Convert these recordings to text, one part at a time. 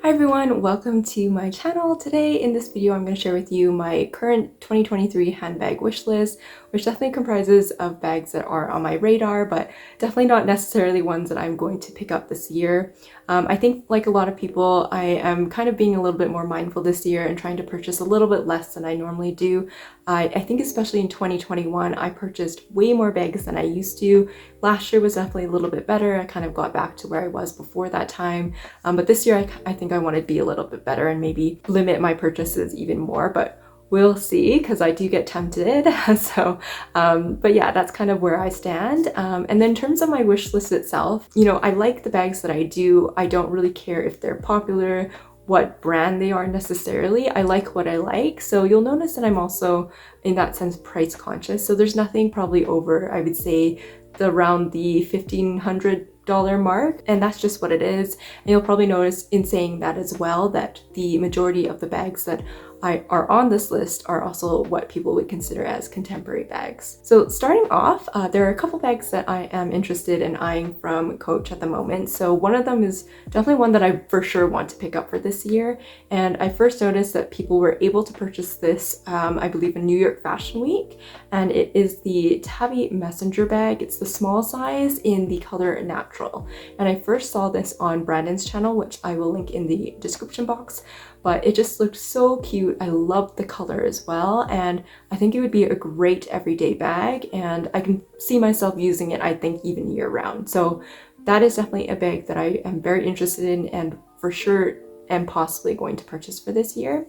Hi everyone, welcome to my channel. Today in this video I'm going to share with you my current 2023 handbag wish list, which definitely comprises of bags that are on my radar, but definitely not necessarily ones that I'm going to pick up this year. I think like a lot of people, I am kind of being a little bit more mindful this year and trying to purchase a little bit less than I normally do. I think especially in 2021, I purchased way more bags than I used to. Last year was definitely a little bit better. I kind of got back to where I was before that time. But this year I think I want to be a little bit better and maybe limit my purchases even more, but we'll see because I do get tempted. But yeah, that's kind of where I stand. And then in terms of my wish list itself, I like the bags that I do. I don't really care if they're popular, what brand they are necessarily. I like what I like. So you'll notice that I'm also in that sense price conscious. So there's nothing probably over, I would say, around the $1,500 mark, and that's just what it is. And you'll probably notice in saying that as well that the majority of the bags that are on this list are also what people would consider as contemporary bags. So starting off, there are a couple bags that I am interested in eyeing from Coach at the moment. So one of them is definitely one that I for sure want to pick up for this year. And I first noticed that people were able to purchase this, I believe in New York Fashion Week. And it is the Tabby Messenger bag. It's the small size in the color natural. And I first saw this on Brandon's channel, which I will link in the description box. But it just looked so cute. I loved the color as well, and I think it would be a great everyday bag, and I can see myself using it, I think, even year round. So that is definitely a bag that I am very interested in and for sure am possibly going to purchase for this year.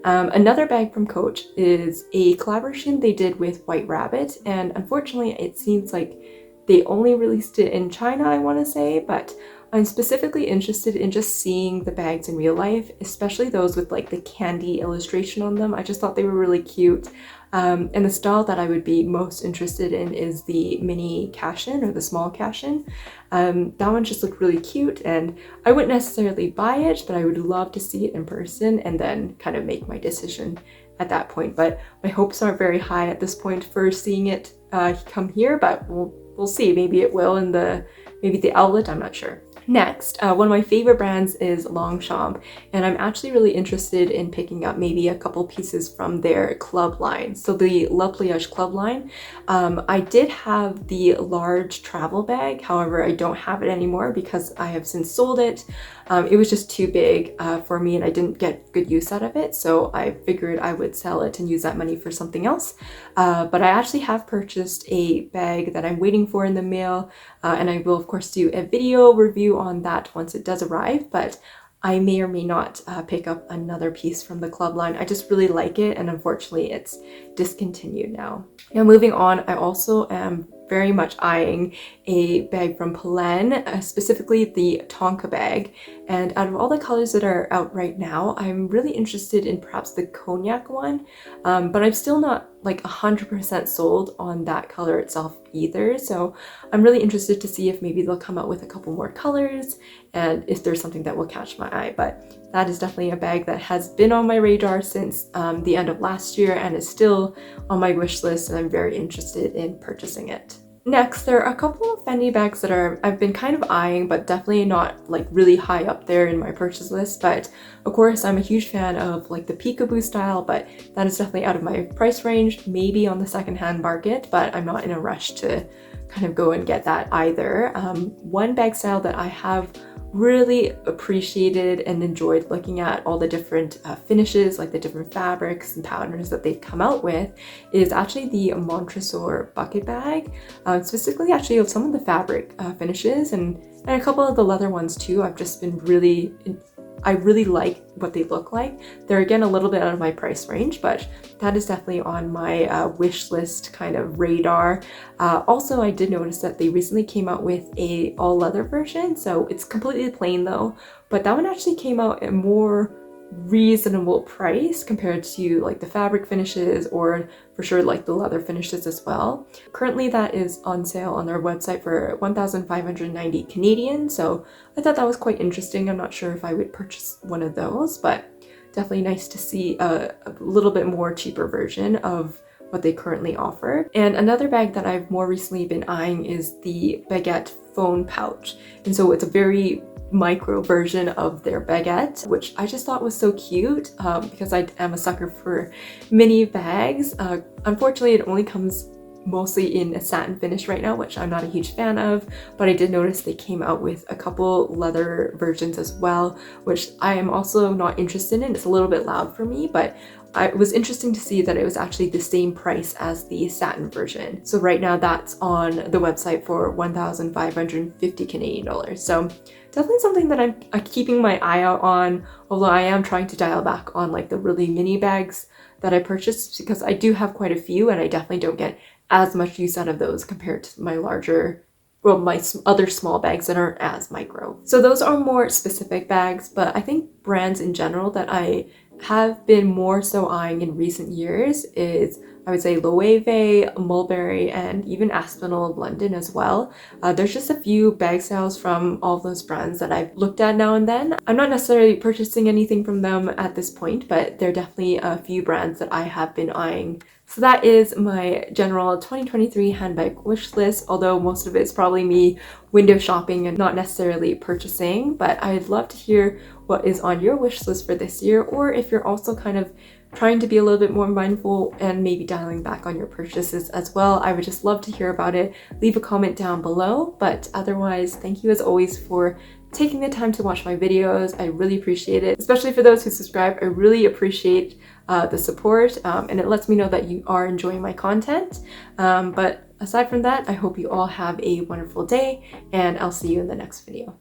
Another bag from Coach is a collaboration they did with White Rabbit, and unfortunately it seems like they only released it in China, I want to say, but I'm specifically interested in just seeing the bags in real life, especially those with like the candy illustration on them. I just thought they were really cute. And the style that I would be most interested in is the mini cash-in or the small cash-in. That one just looked really cute, and I wouldn't necessarily buy it, but I would love to see it in person and then kind of make my decision at that point. But my hopes aren't very high at this point for seeing it come here, but we'll see. Maybe it will in maybe the outlet, I'm not sure. Next, one of my favorite brands is Longchamp, and I'm actually really interested in picking up maybe a couple pieces from their club line. So the Le Pliage club line, I did have the large travel bag, however I don't have it anymore because I have since sold it. It was just too big for me and I didn't get good use out of it, so I figured I would sell it and use that money for something else. But I actually have purchased a bag that I'm waiting for in the mail, and I will of course do a video review on that once it does arrive, but I may or may not pick up another piece from the club line. I just really like it, and unfortunately it's discontinued now. Now moving on, I also am very much eyeing a bag from Polene, specifically the Tonka bag. And out of all the colors that are out right now, I'm really interested in perhaps the cognac one, but I'm still not like 100% sold on that color itself either. So I'm really interested to see if maybe they'll come out with a couple more colors and if there's something that will catch my eye. But that is definitely a bag that has been on my radar since the end of last year and is still on my wish list, and I'm very interested in purchasing it. Next, there are a couple of Fendi bags that I've been kind of eyeing, but definitely not like really high up there in my purchase list. But of course, I'm a huge fan of like the peekaboo style, but that is definitely out of my price range, maybe on the secondhand market, but I'm not in a rush to kind of go and get that either. One bag style that I have really appreciated and enjoyed looking at all the different finishes, like the different fabrics and patterns that they've come out with, is actually the Montresor bucket bag, specifically actually of some of the fabric finishes and a couple of the leather ones too. I've just been I really like what they look like. They're again a little bit out of my price range, but that is definitely on my wish list kind of radar. Also, I did notice that they recently came out with a all leather version, so it's completely plain though, but that one actually came out at more reasonable price compared to like the fabric finishes or for sure like the leather finishes as well. Currently that is on sale on their website for 1,590 Canadian, so I thought that was quite interesting. I'm not sure if I would purchase one of those, but definitely nice to see a little bit more cheaper version of what they currently offer. And another bag that I've more recently been eyeing is the Baguette phone pouch, and so it's a very micro version of their baguette, which I just thought was so cute because I am a sucker for mini bags. Unfortunately, it only comes mostly in a satin finish right now, which I'm not a huge fan of, but I did notice they came out with a couple leather versions as well, which I am also not interested in. It's a little bit loud for me, but it was interesting to see that it was actually the same price as the satin version. So right now that's on the website for 1,550 Canadian dollars. So definitely something that I'm keeping my eye out on, although I am trying to dial back on like the really mini bags that I purchased, because I do have quite a few and I definitely don't get as much use out of those compared to my larger, well, my other small bags that aren't as micro. So those are more specific bags, but I think brands in general that I have been more so eyeing in recent years is, I would say, Loewe, Mulberry, and even Aspinall of London as well. There's just a few bag styles from all of those brands that I've looked at now and then. I'm not necessarily purchasing anything from them at this point, but there are definitely a few brands that I have been eyeing. So that is my general 2023 handbag wish list, although most of it is probably me window shopping and not necessarily purchasing. But I'd love to hear what is on your wish list for this year, or if you're also kind of trying to be a little bit more mindful and maybe dialing back on your purchases as well. I would just love to hear about it. Leave a comment down below. But otherwise, thank you as always for taking the time to watch my videos. I really appreciate it, especially for those who subscribe. I really appreciate the support, and it lets me know that you are enjoying my content. But aside from that, I hope you all have a wonderful day, and I'll see you in the next video.